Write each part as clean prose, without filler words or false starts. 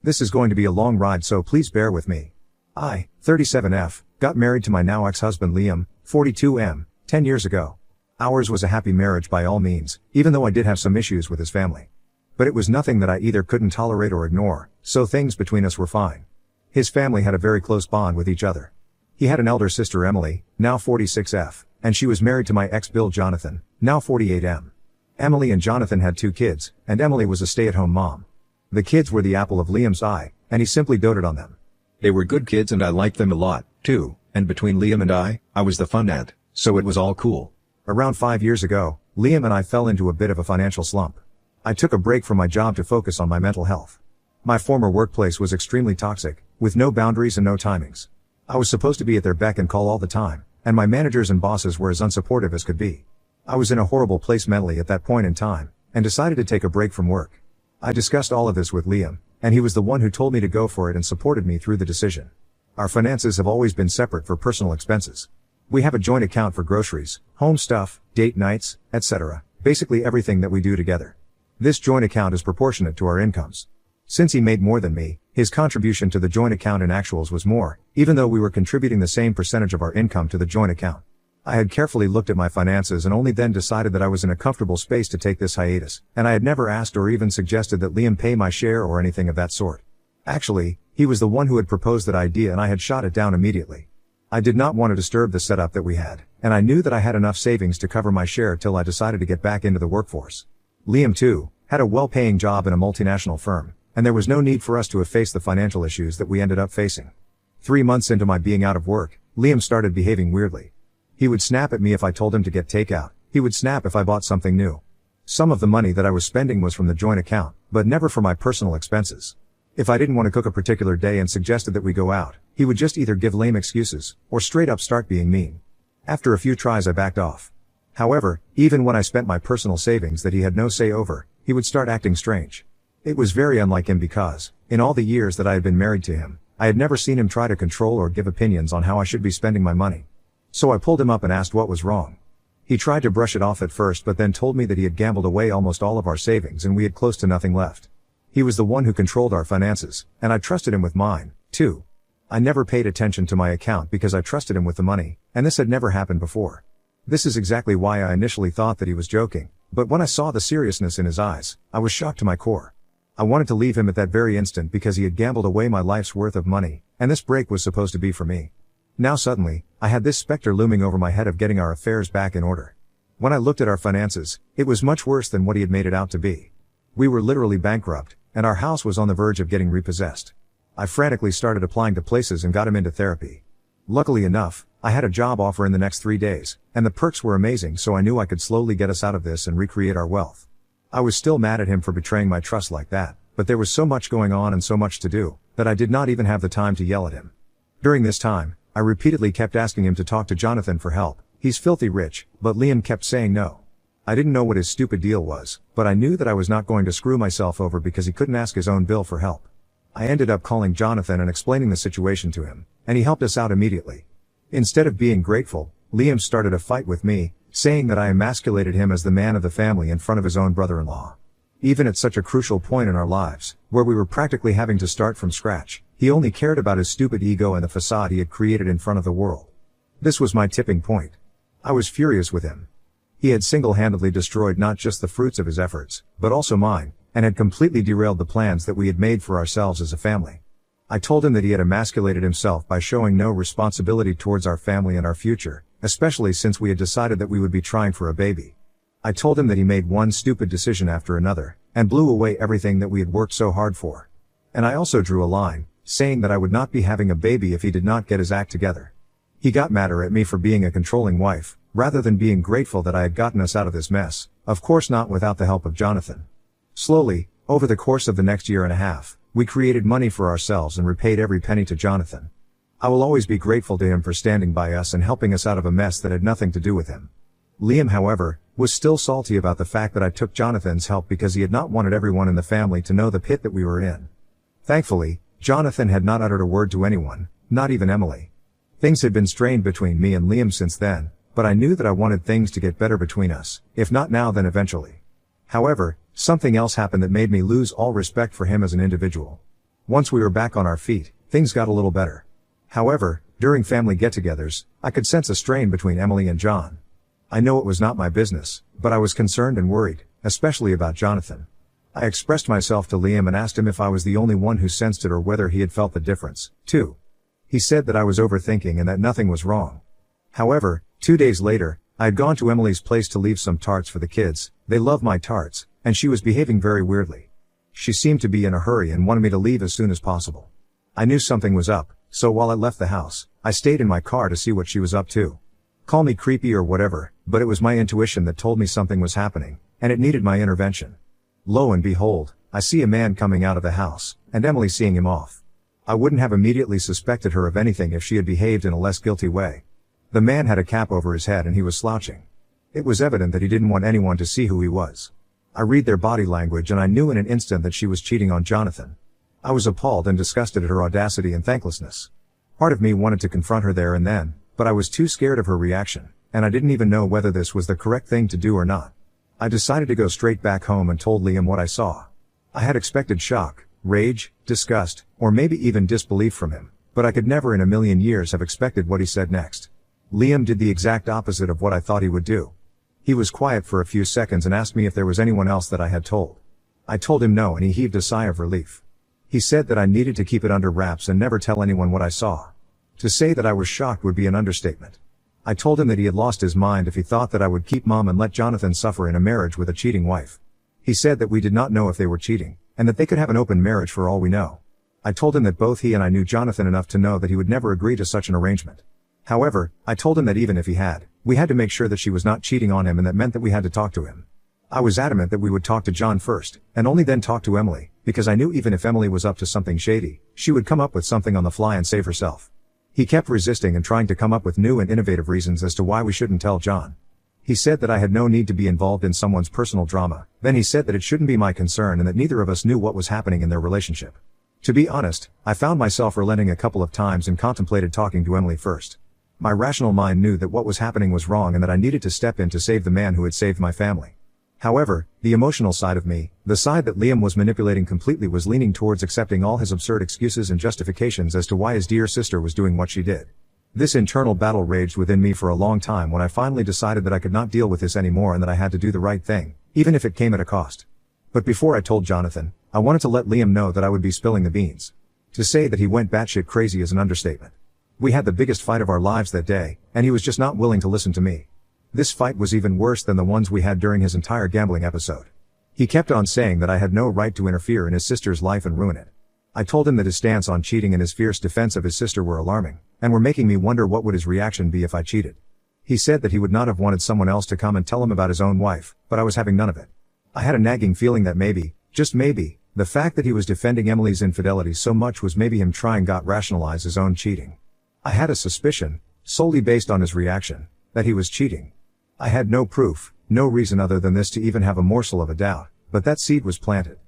This is going to be a long ride, so please bear with me. I, 37F, got married to my now ex-husband Liam, 42M, 10 years ago. Ours was a happy marriage by all means, even though I did have some issues with his family. But it was nothing that I either couldn't tolerate or ignore, so things between us were fine. His family had a very close bond with each other. He had an elder sister Emily, now 46F, and she was married to my ex-Bill Jonathan, now 48M. Emily and Jonathan had 2 kids, and Emily was a stay-at-home mom. The kids were the apple of Liam's eye, and he simply doted on them. They were good kids and I liked them a lot, too, and between Liam and I was the fun aunt, so it was all cool. Around 5 years ago, Liam and I fell into a bit of a financial slump. I took a break from my job to focus on my mental health. My former workplace was extremely toxic, with no boundaries and no timings. I was supposed to be at their beck and call all the time, and my managers and bosses were as unsupportive as could be. I was in a horrible place mentally at that point in time, and decided to take a break from work. I discussed all of this with Liam, and he was the one who told me to go for it and supported me through the decision. Our finances have always been separate for personal expenses. We have a joint account for groceries, home stuff, date nights, etc., basically everything that we do together. This joint account is proportionate to our incomes. Since he made more than me, his contribution to the joint account in actuals was more, even though we were contributing the same percentage of our income to the joint account. I had carefully looked at my finances and only then decided that I was in a comfortable space to take this hiatus, and I had never asked or even suggested that Liam pay my share or anything of that sort. Actually, he was the one who had proposed that idea and I had shot it down immediately. I did not want to disturb the setup that we had, and I knew that I had enough savings to cover my share till I decided to get back into the workforce. Liam, too, had a well-paying job in a multinational firm, and there was no need for us to have faced the financial issues that we ended up facing. 3 months into my being out of work, Liam started behaving weirdly. He would snap at me if I told him to get takeout. He would snap if I bought something new. Some of the money that I was spending was from the joint account, but never for my personal expenses. If I didn't want to cook a particular day and suggested that we go out, he would just either give lame excuses, or straight up start being mean. After a few tries I backed off. However, even when I spent my personal savings that he had no say over, he would start acting strange. It was very unlike him because, in all the years that I had been married to him, I had never seen him try to control or give opinions on how I should be spending my money. So I pulled him up and asked what was wrong. He tried to brush it off at first but then told me that he had gambled away almost all of our savings and we had close to nothing left. He was the one who controlled our finances, and I trusted him with mine, too. I never paid attention to my account because I trusted him with the money, and this had never happened before. This is exactly why I initially thought that he was joking, but when I saw the seriousness in his eyes, I was shocked to my core. I wanted to leave him at that very instant because he had gambled away my life's worth of money, and this break was supposed to be for me. Now suddenly, I had this specter looming over my head of getting our affairs back in order. When I looked at our finances, it was much worse than what he had made it out to be. We were literally bankrupt, and our house was on the verge of getting repossessed. I frantically started applying to places and got him into therapy. Luckily enough, I had a job offer in the next 3 days, and the perks were amazing, so I knew I could slowly get us out of this and recreate our wealth. I was still mad at him for betraying my trust like that, but there was so much going on and so much to do, that I did not even have the time to yell at him. During this time, I repeatedly kept asking him to talk to Jonathan for help. He's filthy rich, but Liam kept saying no. I didn't know what his stupid deal was, but I knew that I was not going to screw myself over because he couldn't ask his own Bill for help. I ended up calling Jonathan and explaining the situation to him, and he helped us out immediately. Instead of being grateful, Liam started a fight with me, saying that I emasculated him as the man of the family in front of his own brother-in-law. Even at such a crucial point in our lives, where we were practically having to start from scratch, he only cared about his stupid ego and the facade he had created in front of the world. This was my tipping point. I was furious with him. He had single-handedly destroyed not just the fruits of his efforts, but also mine, and had completely derailed the plans that we had made for ourselves as a family. I told him that he had emasculated himself by showing no responsibility towards our family and our future, especially since we had decided that we would be trying for a baby. I told him that he made one stupid decision after another, and blew away everything that we had worked so hard for. And I also drew a line, saying that I would not be having a baby if he did not get his act together. He got madder at me for being a controlling wife, rather than being grateful that I had gotten us out of this mess, of course not without the help of Jonathan. Slowly, over the course of the next year and a half, we created money for ourselves and repaid every penny to Jonathan. I will always be grateful to him for standing by us and helping us out of a mess that had nothing to do with him. Liam, however, was still salty about the fact that I took Jonathan's help because he had not wanted everyone in the family to know the pit that we were in. Thankfully, Jonathan had not uttered a word to anyone, not even Emily. Things had been strained between me and Liam since then, but I knew that I wanted things to get better between us, if not now then eventually. However, something else happened that made me lose all respect for him as an individual. Once we were back on our feet, things got a little better. However, during family get-togethers, I could sense a strain between Emily and John. I know it was not my business, but I was concerned and worried, especially about Jonathan. I expressed myself to Liam and asked him if I was the only one who sensed it or whether he had felt the difference, too. He said that I was overthinking and that nothing was wrong. However, 2 days later, I had gone to Emily's place to leave some tarts for the kids. They love my tarts, and she was behaving very weirdly. She seemed to be in a hurry and wanted me to leave as soon as possible. I knew something was up, so while I left the house, I stayed in my car to see what she was up to. Call me creepy or whatever, but it was my intuition that told me something was happening, and it needed my intervention. Lo and behold, I see a man coming out of the house, and Emily seeing him off. I wouldn't have immediately suspected her of anything if she had behaved in a less guilty way. The man had a cap over his head and he was slouching. It was evident that he didn't want anyone to see who he was. I read their body language and I knew in an instant that she was cheating on Jonathan. I was appalled and disgusted at her audacity and thanklessness. Part of me wanted to confront her there and then, but I was too scared of her reaction, and I didn't even know whether this was the correct thing to do or not. I decided to go straight back home and told Liam what I saw. I had expected shock, rage, disgust, or maybe even disbelief from him, but I could never in a million years have expected what he said next. Liam did the exact opposite of what I thought he would do. He was quiet for a few seconds and asked me if there was anyone else that I had told. I told him no and he heaved a sigh of relief. He said that I needed to keep it under wraps and never tell anyone what I saw. To say that I was shocked would be an understatement. I told him that he had lost his mind if he thought that I would keep Mom and let Jonathan suffer in a marriage with a cheating wife. He said that we did not know if they were cheating, and that they could have an open marriage for all we know. I told him that both he and I knew Jonathan enough to know that he would never agree to such an arrangement. However, I told him that even if he had, we had to make sure that she was not cheating on him, and that meant that we had to talk to him. I was adamant that we would talk to John first, and only then talk to Emily, because I knew even if Emily was up to something shady, she would come up with something on the fly and save herself. He kept resisting and trying to come up with new and innovative reasons as to why we shouldn't tell John. He said that I had no need to be involved in someone's personal drama. Then he said that it shouldn't be my concern and that neither of us knew what was happening in their relationship. To be honest, I found myself relenting a couple of times and contemplated talking to Emily first. My rational mind knew that what was happening was wrong and that I needed to step in to save the man who had saved my family. However, the emotional side of me, the side that Liam was manipulating completely, was leaning towards accepting all his absurd excuses and justifications as to why his dear sister was doing what she did. This internal battle raged within me for a long time when I finally decided that I could not deal with this anymore and that I had to do the right thing, even if it came at a cost. But before I told Jonathan, I wanted to let Liam know that I would be spilling the beans. To say that he went batshit crazy is an understatement. We had the biggest fight of our lives that day, and he was just not willing to listen to me. This fight was even worse than the ones we had during his entire gambling episode. He kept on saying that I had no right to interfere in his sister's life and ruin it. I told him that his stance on cheating and his fierce defense of his sister were alarming, and were making me wonder what would his reaction be if I cheated. He said that he would not have wanted someone else to come and tell him about his own wife, but I was having none of it. I had a nagging feeling that maybe, just maybe, the fact that he was defending Emily's infidelity so much was maybe him trying to rationalize his own cheating. I had a suspicion, solely based on his reaction, that he was cheating. I had no proof, no reason other than this to even have a morsel of a doubt, but that seed was planted.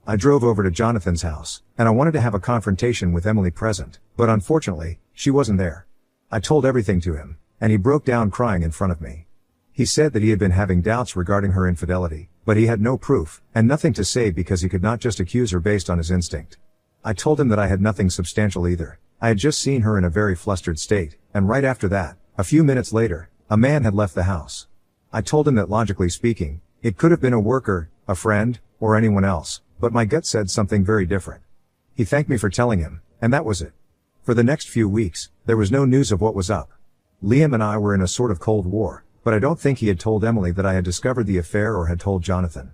I drove over to Jonathan's house, and I wanted to have a confrontation with Emily present, but unfortunately, she wasn't there. I told everything to him, and he broke down crying in front of me. He said that he had been having doubts regarding her infidelity, but he had no proof, and nothing to say because he could not just accuse her based on his instinct. I told him that I had nothing substantial either. I had just seen her in a very flustered state, and right after that, a few minutes later, a man had left the house. I told him that logically speaking, it could have been a worker, a friend, or anyone else, but my gut said something very different. He thanked me for telling him, and that was it. For the next few weeks, there was no news of what was up. Liam and I were in a sort of cold war, but I don't think he had told Emily that I had discovered the affair or had told Jonathan.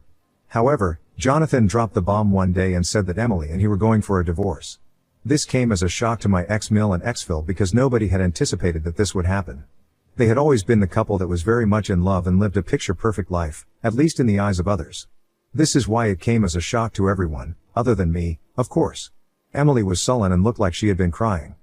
However, Jonathan dropped the bomb one day and said that Emily and he were going for a divorce. This came as a shock to my ex-Mill and ex-Phil because nobody had anticipated that this would happen. They had always been the couple that was very much in love and lived a picture-perfect life, at least in the eyes of others. This is why it came as a shock to everyone, other than me, of course. Emily was sullen and looked like she had been crying.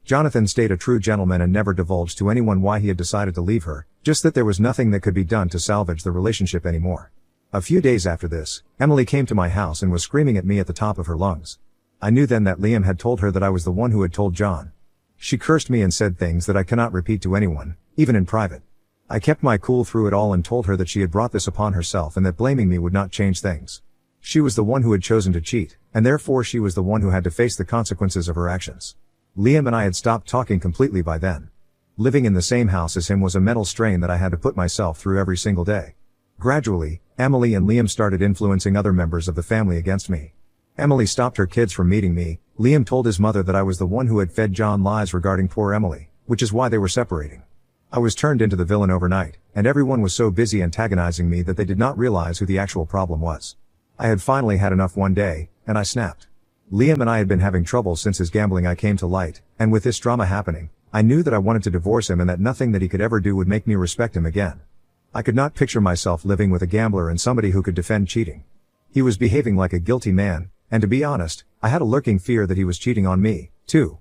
Jonathan stayed a true gentleman and never divulged to anyone why he had decided to leave her, just that there was nothing that could be done to salvage the relationship anymore. A few days after this, Emily came to my house and was screaming at me at the top of her lungs. I knew then that Liam had told her that I was the one who had told John. She cursed me and said things that I cannot repeat to anyone, even in private. I kept my cool through it all and told her that she had brought this upon herself and that blaming me would not change things. She was the one who had chosen to cheat, and therefore she was the one who had to face the consequences of her actions. Liam and I had stopped talking completely by then. Living in the same house as him was a mental strain that I had to put myself through every single day. Gradually, Emily and Liam started influencing other members of the family against me. Emily stopped her kids from meeting me. Liam told his mother that I was the one who had fed John lies regarding poor Emily, which is why they were separating. I was turned into the villain overnight, and everyone was so busy antagonizing me that they did not realize who the actual problem was. I had finally had enough one day, and I snapped. Liam and I had been having trouble since his gambling I came to light, and with this drama happening, I knew that I wanted to divorce him and that nothing that he could ever do would make me respect him again. I could not picture myself living with a gambler and somebody who could defend cheating. He was behaving like a guilty man, and to be honest, I had a lurking fear that he was cheating on me, too.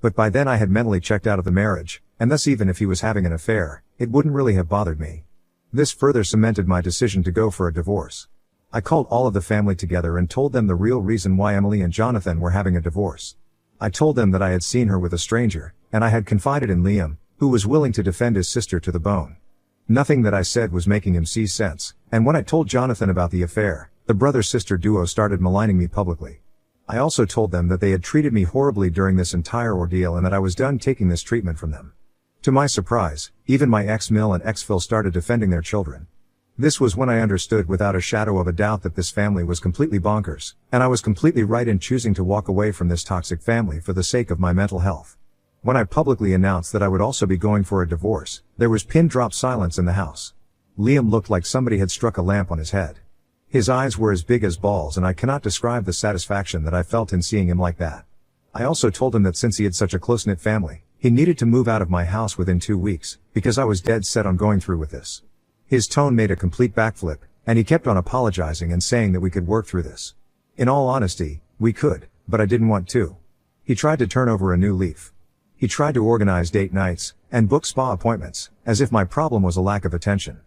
But by then I had mentally checked out of the marriage, and thus even if he was having an affair, it wouldn't really have bothered me. This further cemented my decision to go for a divorce. I called all of the family together and told them the real reason why Emily and Jonathan were having a divorce. I told them that I had seen her with a stranger, and I had confided in Liam, who was willing to defend his sister to the bone. Nothing that I said was making him see sense, and when I told Jonathan about the affair, the brother-sister duo started maligning me publicly. I also told them that they had treated me horribly during this entire ordeal and that I was done taking this treatment from them. To my surprise, even my ex-Mill and ex-Phil started defending their children. This was when I understood without a shadow of a doubt that this family was completely bonkers, and I was completely right in choosing to walk away from this toxic family for the sake of my mental health. When I publicly announced that I would also be going for a divorce, there was pin-drop silence in the house. Liam looked like somebody had struck a lamp on his head. His eyes were as big as balls, and I cannot describe the satisfaction that I felt in seeing him like that. I also told him that since he had such a close-knit family, he needed to move out of my house within 2 weeks, because I was dead set on going through with this. His tone made a complete backflip, and he kept on apologizing and saying that we could work through this. In all honesty, we could, but I didn't want to. He tried to turn over a new leaf. He tried to organize date nights, and book spa appointments, as if my problem was a lack of attention.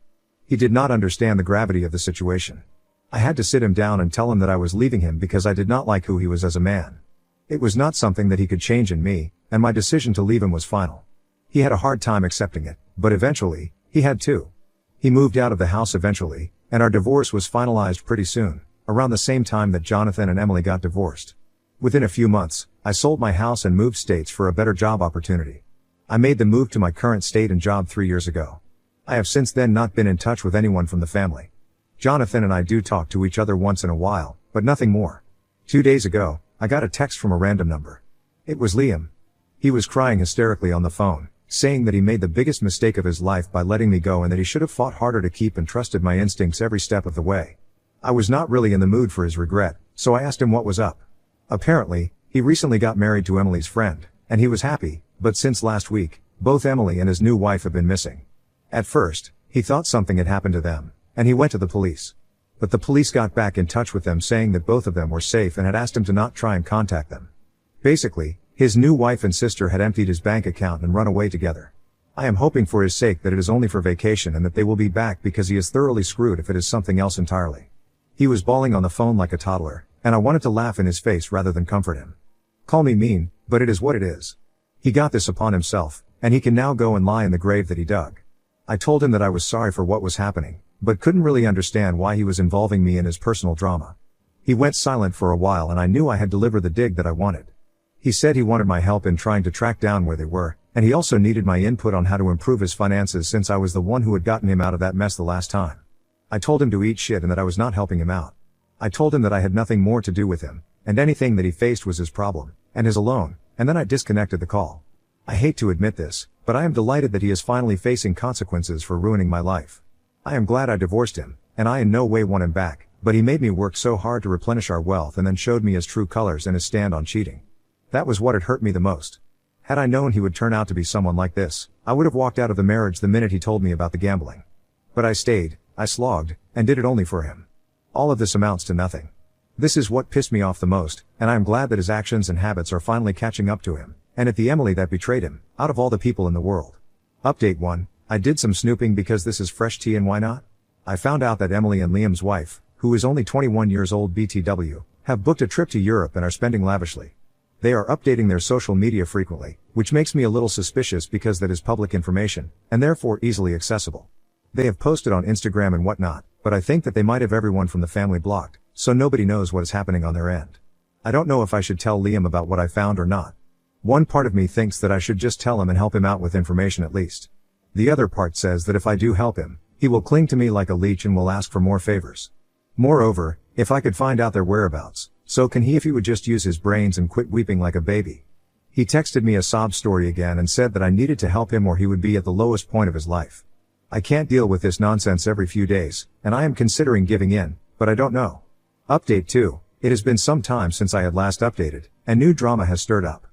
He did not understand the gravity of the situation. I had to sit him down and tell him that I was leaving him because I did not like who he was as a man. It was not something that he could change in me, and my decision to leave him was final. He had a hard time accepting it, but eventually, he had to. He moved out of the house eventually, and our divorce was finalized pretty soon, around the same time that Jonathan and Emily got divorced. Within a few months, I sold my house and moved states for a better job opportunity. I made the move to my current state and job 3 years ago. I have since then not been in touch with anyone from the family. Jonathan and I do talk to each other once in a while, but nothing more. 2 days ago, I got a text from a random number. It was Liam. He was crying hysterically on the phone, saying that he made the biggest mistake of his life by letting me go and that he should have fought harder to keep and trusted my instincts every step of the way. I was not really in the mood for his regret, so I asked him what was up. Apparently, he recently got married to Emily's friend, and he was happy, but since last week, both Emily and his new wife have been missing. At first, he thought something had happened to them, and he went to the police. But the police got back in touch with them saying that both of them were safe and had asked him to not try and contact them. Basically, his new wife and sister had emptied his bank account and run away together. I am hoping for his sake that it is only for vacation and that they will be back because he is thoroughly screwed if it is something else entirely. He was bawling on the phone like a toddler, and I wanted to laugh in his face rather than comfort him. Call me mean, but it is what it is. He got this upon himself, and he can now go and lie in the grave that he dug. I told him that I was sorry for what was happening, but couldn't really understand why he was involving me in his personal drama. He went silent for a while and I knew I had delivered the dig that I wanted. He said he wanted my help in trying to track down where they were, and he also needed my input on how to improve his finances since I was the one who had gotten him out of that mess the last time. I told him to eat shit and that I was not helping him out. I told him that I had nothing more to do with him, and anything that he faced was his problem, and his alone, and then I disconnected the call. I hate to admit this, but I am delighted that he is finally facing consequences for ruining my life. I am glad I divorced him, and I in no way want him back, but he made me work so hard to replenish our wealth and then showed me his true colors and his stand on cheating. That was what had hurt me the most. Had I known he would turn out to be someone like this, I would have walked out of the marriage the minute he told me about the gambling. But I stayed, I slogged, and did it only for him. All of this amounts to nothing. This is what pissed me off the most, and I am glad that his actions and habits are finally catching up to him, and at the Emily that betrayed him, out of all the people in the world. Update 1, I did some snooping because this is fresh tea and why not? I found out that Emily and Liam's wife, who is only 21 years old BTW, have booked a trip to Europe and are spending lavishly. They are updating their social media frequently, which makes me a little suspicious because that is public information, and therefore easily accessible. They have posted on Instagram and whatnot, but I think that they might have everyone from the family blocked, so nobody knows what is happening on their end. I don't know if I should tell Liam about what I found or not. One part of me thinks that I should just tell him and help him out with information at least. The other part says that if I do help him, he will cling to me like a leech and will ask for more favors. Moreover, if I could find out their whereabouts, so can he if he would just use his brains and quit weeping like a baby. He texted me a sob story again and said that I needed to help him or he would be at the lowest point of his life. I can't deal with this nonsense every few days, and I am considering giving in, but I don't know. Update 2. It has been some time since I had last updated, and new drama has stirred up.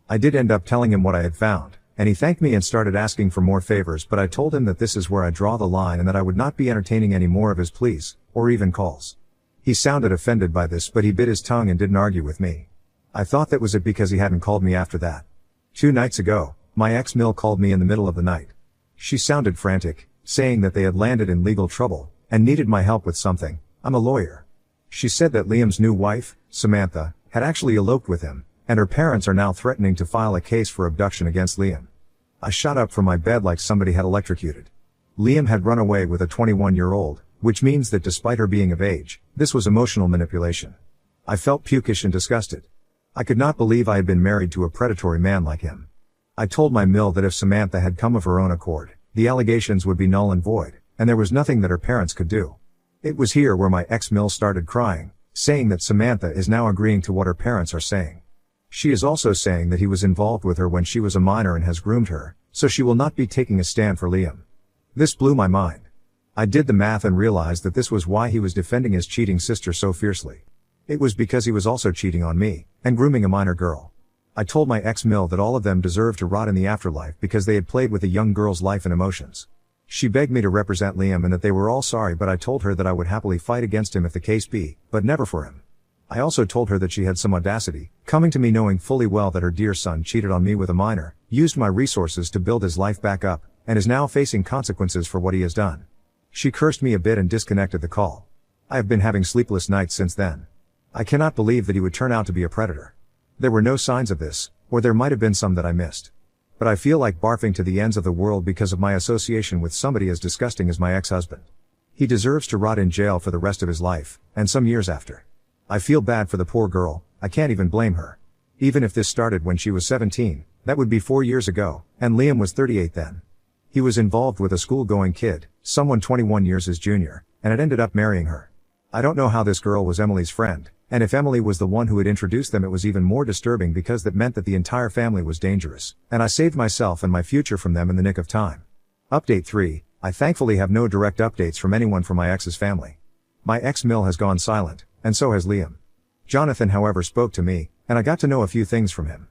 I did end up telling him what I had found, and he thanked me and started asking for more favors, but I told him that this is where I draw the line and that I would not be entertaining any more of his pleas, or even calls. He sounded offended by this, but he bit his tongue and didn't argue with me. I thought that was it because he hadn't called me after that. 2 nights ago, my ex-Mill called me in the middle of the night. She sounded frantic, saying that they had landed in legal trouble, and needed my help with something. I'm a lawyer. She said that Liam's new wife, Samantha, had actually eloped with him, and her parents are now threatening to file a case for abduction against Liam. I shot up from my bed like somebody had electrocuted. Liam had run away with a 21-year-old, which means that despite her being of age, this was emotional manipulation. I felt pukish and disgusted. I could not believe I had been married to a predatory man like him. I told my Mill that if Samantha had come of her own accord, the allegations would be null and void, and there was nothing that her parents could do. It was here where my ex-Mill started crying, saying that Samantha is now agreeing to what her parents are saying. She is also saying that he was involved with her when she was a minor and has groomed her, so she will not be taking a stand for Liam. This blew my mind. I did the math and realized that this was why he was defending his cheating sister so fiercely. It was because he was also cheating on me, and grooming a minor girl. I told my ex-Mill that all of them deserved to rot in the afterlife because they had played with a young girl's life and emotions. She begged me to represent Liam and that they were all sorry, but I told her that I would happily fight against him if the case be, but never for him. I also told her that she had some audacity, coming to me knowing fully well that her dear son cheated on me with a minor, used my resources to build his life back up, and is now facing consequences for what he has done. She cursed me a bit and disconnected the call. I have been having sleepless nights since then. I cannot believe that he would turn out to be a predator. There were no signs of this, or there might have been some that I missed. But I feel like barfing to the ends of the world because of my association with somebody as disgusting as my ex-husband. He deserves to rot in jail for the rest of his life, and some years after. I feel bad for the poor girl. I can't even blame her. Even if this started when she was 17, that would be 4 years ago, and Liam was 38 then. He was involved with a school-going kid, someone 21 years his junior, and had ended up marrying her. I don't know how this girl was Emily's friend, and if Emily was the one who had introduced them, it was even more disturbing because that meant that the entire family was dangerous, and I saved myself and my future from them in the nick of time. Update 3. I thankfully have no direct updates from anyone from my ex's family. My ex-Mill has gone silent, and so has Liam. Jonathan, however, spoke to me, and I got to know a few things from him.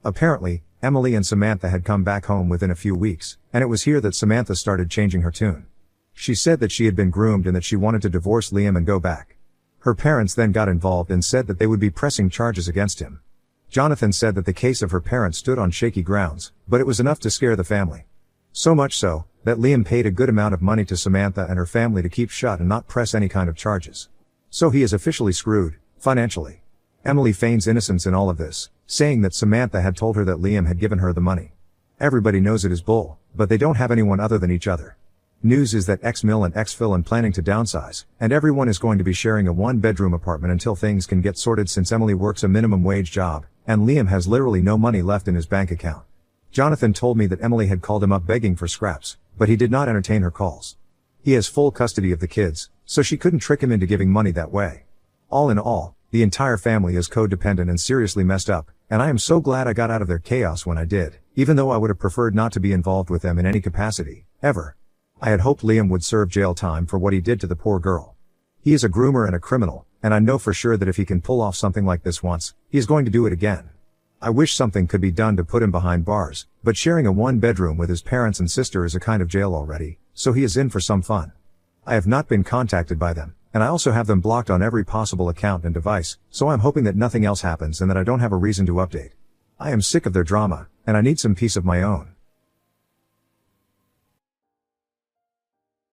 Apparently, Emily and Samantha had come back home within a few weeks, and it was here that Samantha started changing her tune. She said that she had been groomed and that she wanted to divorce Liam and go back. Her parents then got involved and said that they would be pressing charges against him. Jonathan said that the case of her parents stood on shaky grounds, but it was enough to scare the family. So much so, that Liam paid a good amount of money to Samantha and her family to keep shut and not press any kind of charges. So he is officially screwed, financially. Emily feigns innocence in all of this, saying that Samantha had told her that Liam had given her the money. Everybody knows it is bull, but they don't have anyone other than each other. News is that ex-Mill and ex-Phil are planning to downsize, and everyone is going to be sharing a one-bedroom apartment until things can get sorted, since Emily works a minimum wage job, and Liam has literally no money left in his bank account. Jonathan told me that Emily had called him up begging for scraps, but he did not entertain her calls. He has full custody of the kids, so she couldn't trick him into giving money that way. All in all, the entire family is codependent and seriously messed up, and I am so glad I got out of their chaos when I did, even though I would have preferred not to be involved with them in any capacity, ever. I had hoped Liam would serve jail time for what he did to the poor girl. He is a groomer and a criminal, and I know for sure that if he can pull off something like this once, he is going to do it again. I wish something could be done to put him behind bars, but sharing a one-bedroom with his parents and sister is a kind of jail already, so he is in for some fun. I have not been contacted by them, and I also have them blocked on every possible account and device, so I'm hoping that nothing else happens and that I don't have a reason to update. I am sick of their drama, and I need some peace of my own.